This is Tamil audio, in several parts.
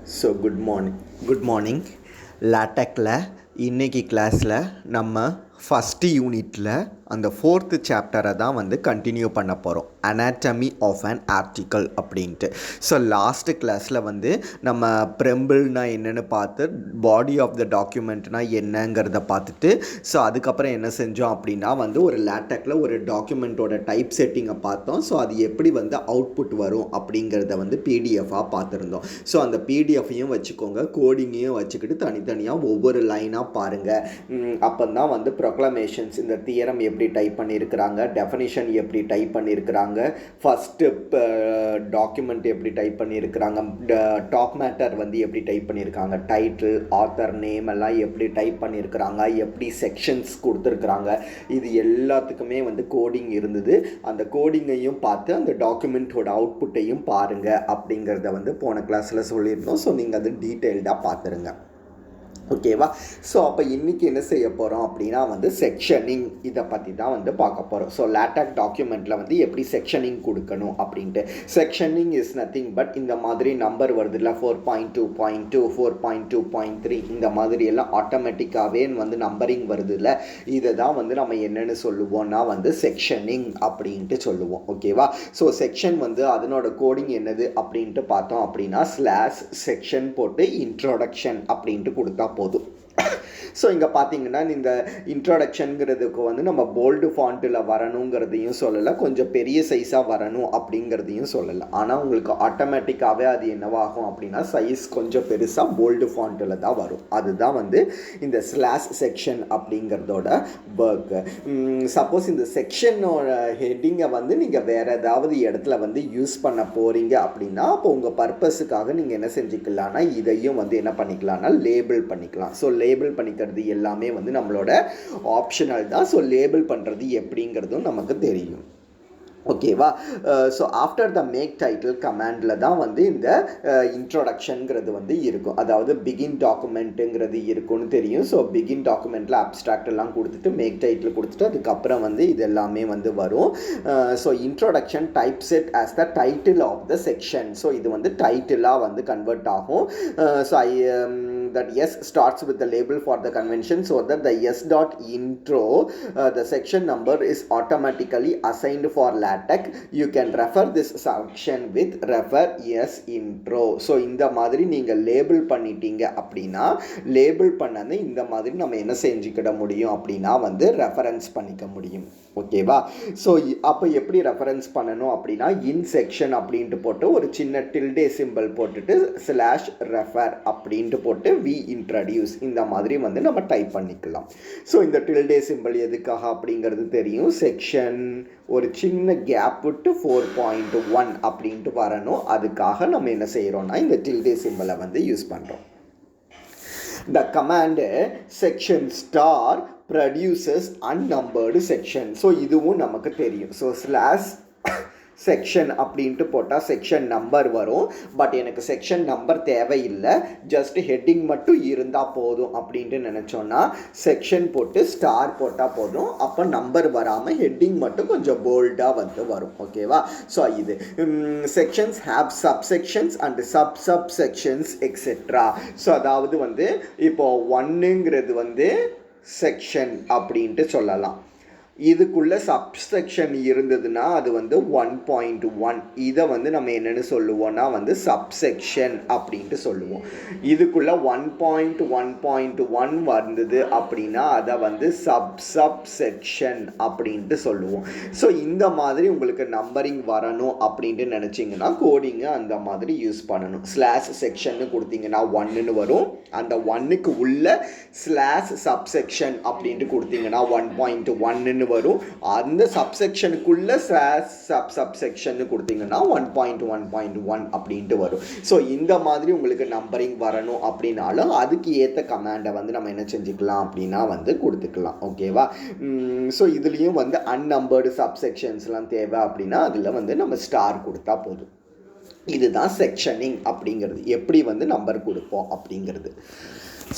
So good morning. LaTeXல இன்னைக்கு கிளாஸில் நம்ம ஃபஸ்ட்டு யூனிட்டில் அந்த ஃபோர்த்து சாப்டரை தான் வந்து கண்டினியூ பண்ண போகிறோம், அனாட்டமி ஆஃப் அன் ஆர்டிக்கல் அப்படின்ட்டு. ஸோ லாஸ்ட்டு கிளாஸில் வந்து நம்ம ப்ரெம்பிள்னா என்னென்னு பார்த்து, பாடி ஆஃப் த டாக்குமெண்ட்னா என்னங்கிறத பார்த்துட்டு, ஸோ அதுக்கப்புறம் என்ன செஞ்சோம் அப்படின்னா வந்து ஒரு லேட்டெக்ல ஒரு டாக்குமெண்ட்டோட டைப் செட்டிங்கை பார்த்தோம். ஸோ அது எப்படி வந்து அவுட்புட் வரும் அப்படிங்கிறத வந்து பிடிஎஃபாக பார்த்துருந்தோம். ஸோ அந்த பிடிஎஃப்பையும் வச்சுக்கோங்க, கோடிங்கையும் வச்சுக்கிட்டு தனித்தனியாக ஒவ்வொரு லைனாக பாருங்கள். அப்போ தான் வந்து ப்ரொக்ளமேஷன்ஸ், இந்த தியரம் எப்படி டைப் பண்ணியிருக்கிறாங்க, டெஃபனிஷன் எப்படி டைப் பண்ணியிருக்கிறாங்க, ஃபஸ்ட்டு டாக்குமெண்ட் எப்படி டைப் பண்ணியிருக்கிறாங்க, டாப் மேட்டர் வந்து எப்படி டைப் பண்ணியிருக்காங்க, டைட்டில், ஆத்தர் நேம் எல்லாம் எப்படி டைப் பண்ணியிருக்கிறாங்க, எப்படி செக்ஷன்ஸ் கொடுத்துருக்குறாங்க, இது எல்லாத்துக்குமே வந்து கோடிங் இருந்தது. அந்த கோடிங்கையும் பார்த்து அந்த டாக்குமெண்ட்டோட அவுட்புட்டையும் பாருங்கள் அப்படிங்கிறத வந்து போன கிளாஸில் சொல்லியிருந்தோம். ஸோ நீங்கள் அது டீட்டெயில்டாக பார்த்துருங்க, ஓகேவா? ஸோ அப்போ இன்றைக்கி என்ன செய்ய போகிறோம் அப்படின்னா வந்து செக்ஷனிங், இதை பற்றி தான் வந்து பார்க்க போகிறோம். ஸோ லேட்டெக் டாக்குமெண்ட்டில் வந்து எப்படி செக்ஷனிங் கொடுக்கணும் அப்படின்ட்டு. செக்ஷனிங் இஸ் நத்திங் பட் இந்த மாதிரி நம்பர் வருது இல்லை, 4.2.2, 4.2.3 இந்த மாதிரி எல்லாம் ஆட்டோமேட்டிக்காகவே வந்து நம்பரிங் வருது இல்லை, இதை தான் வந்து நம்ம என்னென்னு சொல்லுவோம்னா வந்து செக்ஷனிங் அப்படின்ட்டு சொல்லுவோம், ஓகேவா? ஸோ செக்ஷன் வந்து அதனோட கோடிங் என்னது அப்படின்ட்டு பார்த்தோம் அப்படின்னா /செக்ஷன் போட்டு இன்ட்ரோடக்ஷன் அப்படின்ட்டு கொடுத்தா போதும். ஸோ இங்கே பார்த்தீங்கன்னா இந்த இன்ட்ரோடக்ஷனுங்கிறதுக்கு வந்து நம்ம போல்டு ஃபாண்ட்டில் வரணுங்கிறதையும் சொல்லலை, கொஞ்சம் பெரிய சைஸாக வரணும் அப்படிங்கிறதையும் சொல்லலை. ஆனால் உங்களுக்கு ஆட்டோமேட்டிக்காகவே அது என்னவாகும் அப்படின்னா சைஸ் கொஞ்சம் பெருசாக போல்டு ஃபாண்ட்டில் தான் வரும். அதுதான் வந்து இந்த /செக்ஷன் அப்படிங்கிறதோட ஒர்க்கு. சப்போஸ் இந்த செக்ஷனோட ஹெட்டிங்கை வந்து நீங்கள் வேறு ஏதாவது இடத்துல வந்து யூஸ் பண்ண போகிறீங்க அப்படின்னா அப்போ உங்கள் பர்பஸுக்காக நீங்கள் என்ன செஞ்சுக்கலாம்னா இதையும் வந்து என்ன பண்ணிக்கலாம்னா லேபிள் பண்ணிக்கலாம். ஸோ லேபிள் பண்ணிக்கிறது எல்லாமே வந்து நம்மளோட ஆப்ஷனல் தான். ஸோ லேபிள் பண்ணுறது எப்படிங்கிறதும் நமக்கு தெரியும், ஓகேவா? So after the make title கமாண்டில் தான் வந்து இந்த இன்ட்ரோடக்ஷனுங்கிறது வந்து இருக்கும், அதாவது பிகின் டாக்குமெண்ட்டுங்கிறது இருக்கும்னு தெரியும். ஸோ பிகின் டாக்குமெண்ட்டில் அப்ஸ்ட்ராக்ட் எல்லாம் கொடுத்துட்டு மேக் டைட்டில் கொடுத்துட்டு அதுக்கப்புறம் வந்து இது எல்லாமே வந்து வரும். So introduction type set as the title of the section. So இது வந்து டைட்டிலாக வந்து கன்வெர்ட் ஆகும். So that S starts with the label for the convention so that the S dot intro the section number is automatically assigned for LaTeX. You can refer this section with refer S intro. So இந்த மாதிரி நீங்கள் லேபிள் பண்ணிட்டீங்க அப்படின்னா லேபிள் பண்ணது இந்த மாதிரி நம்ம என்ன செஞ்சுக்கிட முடியும் அப்படின்னா வந்து ரெஃபரன்ஸ் பண்ணிக்க முடியும், ஓகேவா? ஸோ அப்போ எப்படி ரெஃபரன்ஸ் பண்ணணும் அப்படின்னா இன் செக்ஷன் அப்படின்ட்டு போட்டு ஒரு சின்ன டில்டே சிம்பிள் போட்டுட்டு /ரெஃபர் அப்படின்ட்டு போட்டு வி இன்ட்ரடியூஸ் இந்த மாதிரி வந்து நம்ம டைப் பண்ணிக்கலாம். ஸோ இந்த டில்டே சிம்பிள் எதுக்காக அப்படிங்கிறது தெரியும். செக்ஷன் ஒரு சின்ன கேப் விட்டு 4.1 அப்படின்ட்டு வரணும், அதுக்காக நம்ம என்ன செய்கிறோம்னா இந்த டில்டே சிம்பிளை வந்து யூஸ் பண்ணுறோம். The command section star produces unnumbered section. So இதுவும் நமக்கு தெரியும். ஸோ /செக்ஷன் அப்படின்ட்டு போட்டால் செக்ஷன் நம்பர் வரும். பட் எனக்கு செக்ஷன் நம்பர் தேவையில்லை, ஜஸ்ட் ஹெட்டிங் மட்டும் இருந்தால் போதும் அப்படின்ட்டு நினச்சோன்னா செக்ஷன் போட்டு ஸ்டார் போட்டால் போதும். அப்போ நம்பர் வராமல் ஹெட்டிங் மட்டும் கொஞ்சம் போல்டாக வந்து வரும், ஓகேவா? ஸோ இது sections have subsections and subsections etcetera. So அதாவது வந்து இப்போது 1ங்கிறது வந்து செக்ஷன் அப்படின்ட்டு சொல்லலாம். இதுக்குள்ளே சப்செக்ஷன் இருந்ததுன்னா அது வந்து 1.1, இதை வந்து நம்ம என்னென்னு சொல்லுவோம்னா வந்து சப்செக்ஷன் அப்படின்ட்டு சொல்லுவோம். இதுக்குள்ளே 1.1.1 வந்தது அப்படின்னா அதை வந்து சப்செக்ஷன் அப்படின்ட்டு சொல்லுவோம். ஸோ இந்த மாதிரி உங்களுக்கு நம்பரிங் வரணும் அப்படின்ட்டு நினச்சிங்கன்னா கோடிங்கை அந்த மாதிரி யூஸ் பண்ணணும். /செக்ஷன்னு கொடுத்தீங்கன்னா 1ன்னு வரும், அந்த 1க்கு உள்ள /சப்செக்ஷன் அப்படின்ட்டு கொடுத்தீங்கன்னா 1.1ன்னு வரும், அந்த சப்செக்ஷனுக்குள்ள சப்செக்ஷன் கொடுத்தீங்கன்னா 1.1.1 அப்படின்ட்டு வரும். ஸோ இந்த மாதிரி உங்களுக்கு நம்பரிங் வரணும் அப்படின்னாலும் அதுக்கு ஏற்ற கமாண்டை வந்து நம்ம என்ன செஞ்சுக்கலாம் அப்படின்னா வந்து கொடுத்துக்கலாம், ஓகேவா? ஸோ இதுலேயும் வந்து அன்னம்பர்டு சப்செக்ஷன்ஸ்லாம் தேவை அப்படின்னா அதில் வந்து நம்ம ஸ்டார் கொடுத்தா போதும். இதுதான் செக்ஷனிங் அப்படிங்கிறது, எப்படி வந்து நம்பர் கொடுப்போம் அப்படிங்கிறது.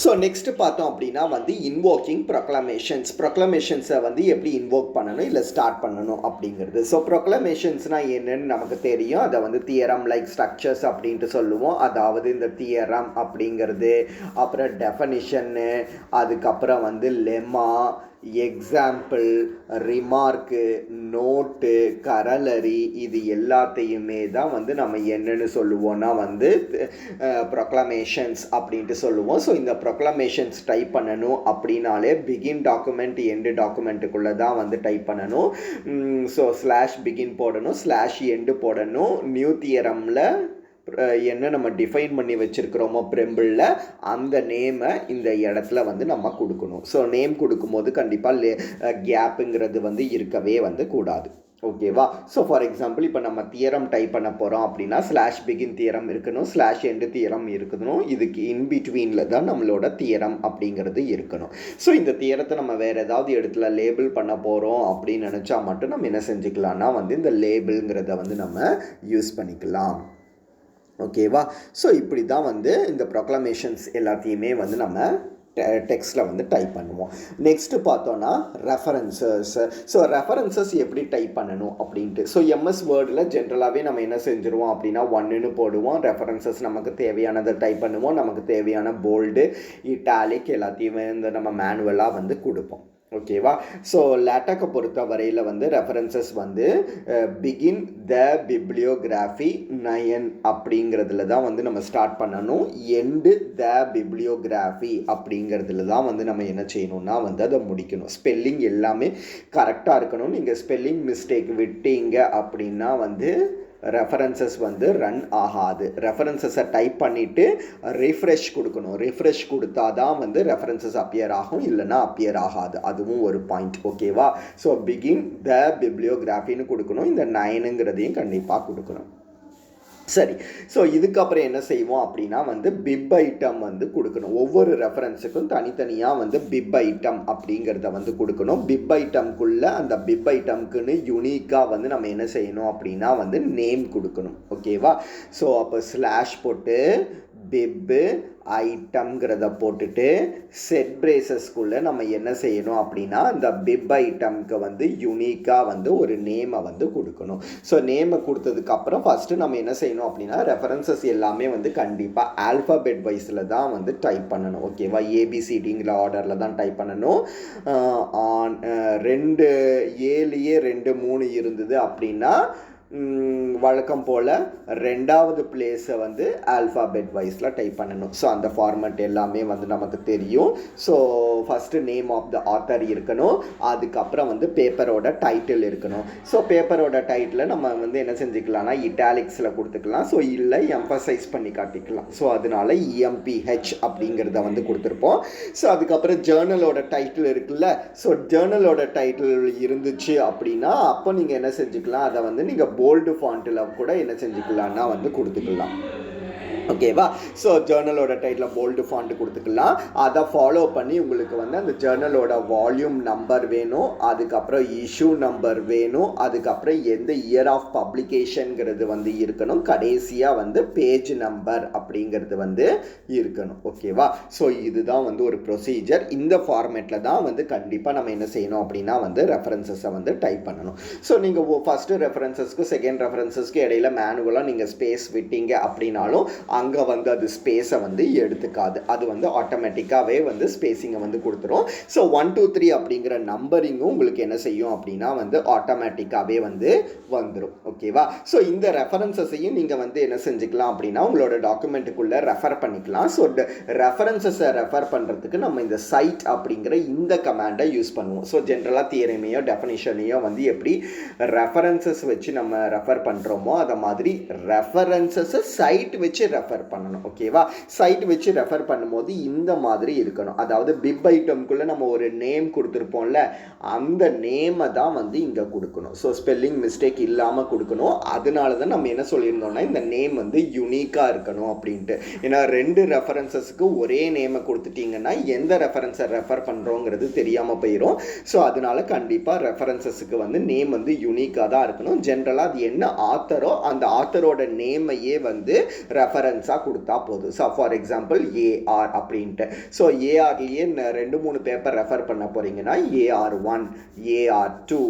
ஸோ நெக்ஸ்ட் பார்த்தோம் அப்படின்னா வந்து இன்வோக்கிங் ப்ரொக்ளமேஷன்ஸை வந்து எப்படி இன்வோக் பண்ணணும் இல்லை ஸ்டார்ட் பண்ணணும் அப்படிங்கிறது. ஸோ ப்ரொக்ளமேஷன்ஸ்னால் என்னன்னு நமக்கு தெரியும். அதை வந்து தியரம் லைக் ஸ்ட்ரக்சர்ஸ் அப்படின்ட்டு சொல்லுவோம். அதாவது இந்த தியரம் அப்படிங்கிறது, அப்புறம் டெஃபனிஷன்னு, அதுக்கப்புறம் வந்து லெமா, எக்ஸாம்பிள், ரிமார்க்கு, நோட்டு, கரலரி, இது எல்லாத்தையுமே தான் வந்து நம்ம என்னன்னு சொல்லுவோம்னா வந்து ப்ரொக்ளமேஷன்ஸ் அப்படின்ட்டு சொல்லுவோம். ஸோ இந்த ப்ரொக்ளமேஷன்ஸ் டைப் பண்ணணும் அப்படின்னாலே பிகின் டாக்குமெண்ட் எண்டு டாக்குமெண்ட்டுக்குள்ளே தான் வந்து டைப் பண்ணணும். ஸோ /பிகின் போடணும், /எண்டு போடணும். நியூ தியரமில் என்ன நம்ம டிஃபைன் பண்ணி வச்சுருக்கிறோமோ ப்ரெம்பிளில் அந்த நேமை இந்த இடத்துல வந்து நம்ம கொடுக்கணும். ஸோ நேம் கொடுக்கும்போது கண்டிப்பாக கேப்புங்கிறது வந்து இருக்கவே வந்து கூடாது. ஓகேவா? ஸோ ஃபார் எக்ஸாம்பிள் இப்போ நம்ம தியரம் டைப் பண்ண போகிறோம் அப்படின்னா /பிகின் தியரம் இருக்கணும், /எண்டு தியரம் இருக்கணும். இதுக்கு இன்பிட்வீனில் தான் நம்மளோட தியரம் அப்படிங்கிறது இருக்கணும். ஸோ இந்த தியரத்தை நம்ம வேறு ஏதாவது இடத்துல லேபிள் பண்ண போகிறோம் அப்படின்னு நினச்சா மட்டும் நம்ம என்ன செஞ்சுக்கலாம்னா வந்து இந்த லேபிள்ங்கிறத வந்து நம்ம யூஸ் பண்ணிக்கலாம். ஓகேவா? ஸோ இப்படி தான் வந்து இந்த ப்ரொக்ளமேஷன்ஸ் எல்லாத்தையுமே வந்து நம்ம டெக்ஸ்ட்டில் வந்து டைப் பண்ணுவோம். நெக்ஸ்ட்டு பார்த்தோன்னா ரெஃபரன்சஸ். ஸோ ரெஃபரன்சஸ் எப்படி டைப் பண்ணணும் அப்படின்ட்டு. ஸோ எம்எஸ் வேர்டில் ஜென்ரலாகவே நம்ம என்ன செஞ்சுருவோம் அப்படின்னா 1ன்னு போடுவோம். ரெஃபரன்சஸ் நமக்கு தேவையானதை டைப் பண்ணுவோம். நமக்கு தேவையான போல்டு, இட்டாலிக் எல்லாத்தையுமே இந்த நம்ம மேனுவலாக வந்து கொடுப்போம். ஓகேவா? ஸோ லேட்டக்கை பொறுத்த வரையில் வந்து ரெஃபரன்சஸ் வந்து பிகின் த பிப்ளியோகிராஃபி 9 அப்படிங்கிறதுல தான் வந்து நம்ம ஸ்டார்ட் பண்ணணும். எண்டு த பிப்ளியோகிராஃபி அப்படிங்கிறதுல தான் வந்து நம்ம என்ன செய்யணும்னா வந்து அதை முடிக்கணும். ஸ்பெல்லிங் எல்லாமே கரெக்டாக இருக்கணும். நீங்கள் ஸ்பெல்லிங் மிஸ்டேக் விட்டீங்க அப்படின்னா வந்து ரெஃபரன்சஸ் வந்து ரன் ஆகாது. ரெஃபரன்சஸை டைப் பண்ணிவிட்டு ரிஃப்ரெஷ் கொடுக்கணும். ரிஃப்ரெஷ் கொடுத்தா தான் வந்து ரெஃபரன்சஸ் அப்பியர் ஆகும், இல்லைனா அப்பியர் ஆகாது. அதுவும் ஒரு பாயிண்ட். ஓகேவா? ஸோ பிகின் த பிப்ளியோகிராஃபின்னு கொடுக்கணும். இந்த 9ங்கிறதையும் கண்டிப்பாக கொடுக்கணும். சரி, ஸோ இதுக்கப்புறம் என்ன செய்வோம் அப்படின்னா வந்து பிப் ஐட்டம் வந்து கொடுக்கணும். ஒவ்வொரு ரெஃபரன்ஸுக்கும் தனித்தனியாக வந்து பிப் ஐட்டம் அப்படிங்கிறத வந்து கொடுக்கணும். பிப் ஐட்டம்குள்ளே அந்த பிப் ஐட்டம்க்குன்னு யூனிக்காக வந்து நம்ம என்ன செய்யணும் அப்படின்னா வந்து நேம் கொடுக்கணும். ஓகேவா? ஸோ அப்போ போட்டு பிப்பு ஐட்டம்ங்கிறத போட்டுட்டு செட் பிரேசஸ்க்குள்ளே நம்ம என்ன செய்யணும் அப்படின்னா இந்த பிப் ஐட்டம்க்கு வந்து யூனிக்காக வந்து ஒரு நேமை வந்து கொடுக்கணும். ஸோ நேமை கொடுத்ததுக்கப்புறம் ஃபஸ்ட்டு நம்ம என்ன செய்யணும் அப்படின்னா ரெஃபரன்சஸ் எல்லாமே வந்து கண்டிப்பாக ஆல்ஃபாபெட் வைஸில் தான் வந்து டைப் பண்ணணும். ஓகேவா? ஏபிசிடிங்கிற ஆர்டரில் தான் டைப் பண்ணணும். 2 7 2 3 இருந்தது அப்படின்னா வழக்கம் போல் 2வது பிளேஸை வந்து ஆல்ஃபாபெட் வைஸில் டைப் பண்ணணும். ஸோ அந்த ஃபார்மேட் எல்லாமே வந்து நமக்கு தெரியும். So first name of the author இருக்கணும். அதுக்கப்புறம் வந்து பேப்பரோட டைட்டில் இருக்கணும். ஸோ பேப்பரோட டைட்டில் நம்ம வந்து என்ன செஞ்சுக்கலாம்னா இட்டாலிக்ஸில் கொடுத்துக்கலாம். ஸோ இல்லை எம்பசைஸ் பண்ணி காட்டிக்கலாம். ஸோ அதனால EMPH அப்படிங்கிறத வந்து கொடுத்துருப்போம். ஸோ அதுக்கப்புறம் ஜேர்னலோட டைட்டில் இருக்குல்ல, ஸோ ஜேர்னலோட டைட்டில் இருந்துச்சு அப்படின்னா அப்போ நீங்கள் என்ன செஞ்சுக்கலாம், அதை வந்து நீங்கள் போல்டு ஃபாண்ட்டில் கூட என்ன செஞ்சுக்கலாம்னா வந்து கொடுத்துக்கலாம். ஓகேவா? ஸோ ஜேர்னலோட டைட்டில் போல்டு ஃபாண்ட் கொடுத்துக்கலாம். அதை ஃபாலோ பண்ணி உங்களுக்கு வந்து அந்த ஜேர்னலோட வால்யூம் நம்பர் வேணும், அதுக்கப்புறம் இஷ்யூ நம்பர் வேணும், அதுக்கப்புறம் எந்த இயர் ஆஃப் பப்ளிகேஷனுங்கிறது வந்து இருக்கணும், கடைசியாக வந்து பேஜ் நம்பர் அப்படிங்கிறது வந்து இருக்கணும். ஓகேவா? ஸோ இதுதான் வந்து ஒரு ப்ரொசீஜர். இந்த ஃபார்மேட்டில் தான் வந்து கண்டிப்பாக நம்ம என்ன செய்யணும் அப்படின்னா வந்து ரெஃபரன்சஸை வந்து டைப் பண்ணணும். ஸோ நீங்கள் ஃபஸ்ட்டு ரெஃபரன்சஸ்க்கு செகண்ட் ரெஃபரன்சஸ்க்கு இடையில மேனுவலாக நீங்கள் ஸ்பேஸ் விட்டீங்க அப்படின்னாலும் அங்கே வந்து அது ஸ்பேஸை வந்து எடுத்துக்காது. அது வந்து ஆட்டோமேட்டிக்காகவே வந்து ஸ்பேஸிங்கை வந்து கொடுத்துரும். ஸோ 1 2 3 அப்படிங்கிற நம்பரிங்கும் உங்களுக்கு என்ன செய்யும் அப்படின்னா வந்து ஆட்டோமேட்டிக்காகவே வந்து வந்துடும். ஓகேவா? ஸோ இந்த ரெஃபரன்சஸையும் நீங்கள் வந்து என்ன செஞ்சுக்கலாம் அப்படின்னா உங்களோட டாக்குமெண்ட்டுக்குள்ளே ரெஃபர் பண்ணிக்கலாம். ஸோ ரெஃபரன்சஸை ரெஃபர் பண்ணுறதுக்கு நம்ம இந்த சைட் அப்படிங்கிற இந்த கமாண்டை யூஸ் பண்ணுவோம். ஸோ ஜென்ரலாக தியரமையோ டெஃபனிஷனையோ வந்து எப்படி ரெஃபரன்சஸ் வச்சு நம்ம ரெஃபர் பண்ணுறோமோ அதை மாதிரி ரெஃபரன்சஸை சைட் வச்சு ரெஃபர் பண்ணணும். ஓகேவா? சைட் வச்சு ரெஃபர் பண்ணும்போது இந்த மாதிரி இருக்கணும். அதாவது பிப் ஐட்டம்குள்ளே நம்ம ஒரு நேம் கொடுத்துருப்போம்ல, அந்த நேமை தான் வந்து இங்கே கொடுக்கணும். ஸோ ஸ்பெல்லிங் மிஸ்டேக் இல்லாமல் கொடுக்கணும். அதனால தான் நம்ம என்ன சொல்லியிருந்தோம்னா இந்த நேம் வந்து யூனிக்காக இருக்கணும் அப்படின்ட்டு. ஏன்னா 2 ரெஃபரன்சஸ்க்கு ஒரே நேமை கொடுத்துட்டிங்கன்னா எந்த ரெஃபரன்ஸை ரெஃபர் பண்ணுறோங்கிறது தெரியாமல் போயிடும். ஸோ அதனால கண்டிப்பாக ரெஃபரன்சஸுக்கு வந்து நேம் வந்து யூனிக்காக தான் இருக்கணும். ஜென்ரலாக அது என்ன ஆத்தரோ அந்த ஆத்தரோட நேமையே வந்து ரெஃபரன்ஸ் ரெஃபரன்ஸாக கொடுத்தா போதும். ஸோ ஃபார் எக்ஸாம்பிள் ஏஆர் அப்படின்ட்டு. ஸோ ஏஆர்லேயே 2-3 பேப்பர் ரெஃபர் பண்ண போகிறீங்கன்னா AR1, AR2,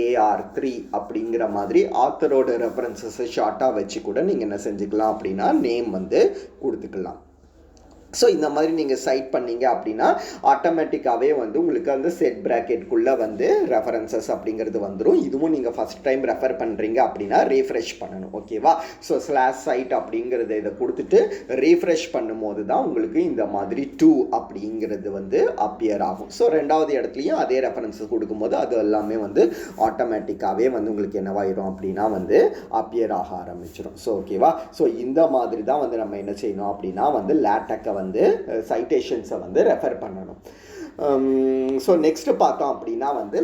AR3 அப்படிங்கிற மாதிரி ஆத்தரோட ரெஃபரன்சஸை ஷார்ட்டாக வச்சு கூட நீங்கள் என்ன செஞ்சுக்கலாம் அப்படின்னா நேம் வந்து கொடுத்துக்கலாம். ஸோ இந்த மாதிரி நீங்கள் சைட் பண்ணீங்க அப்படின்னா ஆட்டோமேட்டிக்காகவே வந்து உங்களுக்கு அந்த செட் ப்ராக்கெட்குள்ளே வந்து ரெஃபரன்சஸ் அப்படிங்கிறது வந்துடும். இதுவும் நீங்கள் ஃபஸ்ட் டைம் ரெஃபர் பண்ணுறீங்க அப்படின்னா ரீஃப்ரெஷ் பண்ணணும். ஓகேவா? ஸோ /site அப்படிங்கிறத இதை கொடுத்துட்டு ரீஃப்ரெஷ் பண்ணும்போது தான் உங்களுக்கு இந்த மாதிரி 2 அப்படிங்கிறது வந்து அப்பியர் ஆகும். ஸோ ரெண்டாவது இடத்துலையும் அதே ரெஃபரன்ஸஸ் கொடுக்கும்போது அது எல்லாமே வந்து ஆட்டோமேட்டிக்காகவே வந்து உங்களுக்கு என்னவாயிரும் அப்படின்னா வந்து அப்பியர் ஆக ஆரம்பிச்சிடும். ஸோ ஓகேவா? ஸோ இந்த மாதிரி தான் வந்து நம்ம என்ன செய்யணும் அப்படின்னா வந்து லேட்டக்கை வந்து சைட்டேஷன்ஸை வந்து ரெஃபர் பண்ணணும். ஸோ நெக்ஸ்ட்டு பார்த்தோம் அப்படின்னா வந்து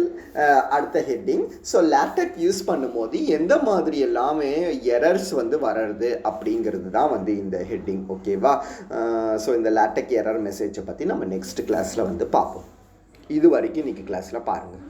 அடுத்த ஹெட்டிங். ஸோ லேட்டக் யூஸ் பண்ணும்போது எந்த மாதிரி எல்லாமே எரர்ஸ் வந்து வர்றது அப்படிங்கிறது தான் வந்து இந்த ஹெட்டிங். ஓகேவா? ஸோ இந்த லேட்டக் எரர் மெசேஜை பற்றி நம்ம நெக்ஸ்ட் கிளாஸில் வந்து பார்ப்போம். இது வரைக்கும் இன்றைக்கி கிளாஸில் பாருங்கள்.